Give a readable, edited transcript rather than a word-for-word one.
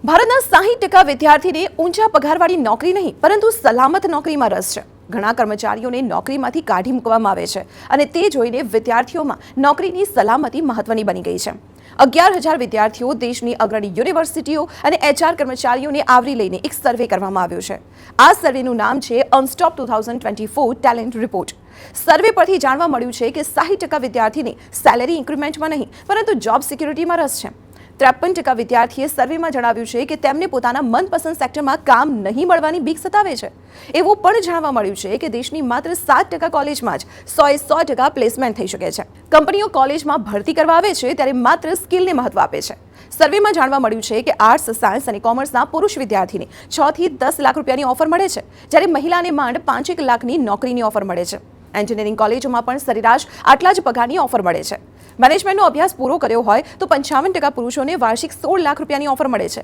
ભારતના 60% વિદ્યાર્થીને ઊંચા પગારવાળી નોકરી નહીં પરંતુ સલામત નોકરીમાં રસ છે. ઘણા કર્મચારીઓને નોકરીમાંથી કાઢી મૂકવામાં આવે છે અને તે જોઈને વિદ્યાર્થીઓમાં નોકરીની સલામતી મહત્વની બની ગઈ છે. 11,000 વિદ્યાર્થીઓ દેશની અગ્રણી યુનિવર્સિટીઓ અને HR કર્મચારીઓને આવરી લઈને એક સર્વે કરવામાં આવ્યો છે. આ સર્વેનું નામ છે અનસ્ટોપ 2024 ટેલેન્ટ રિપોર્ટ. સર્વે પરથી જાણવા મળ્યું છે કે 60% વિદ્યાર્થીને સેલેરી ઇન્ક્રીમેન્ટમાં નહીં પરંતુ જોબ સિક્યુરિટીમાં રસ છે. 53% વિદ્યાર્થીએ સર્વેમાં જણાવ્યું છે કે તેમને પોતાના મનપસંદ સેક્ટરમાં કામ નહીં મળવાની બીક સતાવે છે. એવું પણ જાણવા મળ્યું છે કે દેશની માત્ર 7% કોલેજમાં જ 100% પ્લેસમેન્ટ થઈ શકે છે. કંપનીઓ કોલેજમાં ભરતી કરવા આવે છે ત્યારે માત્ર સ્કિલને મહત્વ આપે છે. સર્વેમાં જાણવા મળ્યું છે કે આર્ટ્સ, સાયન્સ અને કોમર્સના પુરુષ વિદ્યાર્થીને 6 થી 10 લાખ રૂપિયાની ઓફર મળે છે, જ્યારે મહિલાને માંડ 5 લાખની નોકરીની ઓફર મળે છે. એન્જિનિયરિંગ કોલેજોમાં પણ સરેરાશ આટલા જ પગારની ઓફર મળે છે. મેનેજમેન્ટનો અભ્યાસ પૂરો કર્યો હોય તો 55% પુરુષોને વાર્ષિક 16 લાખ રૂપિયાની ઓફર મળે છે,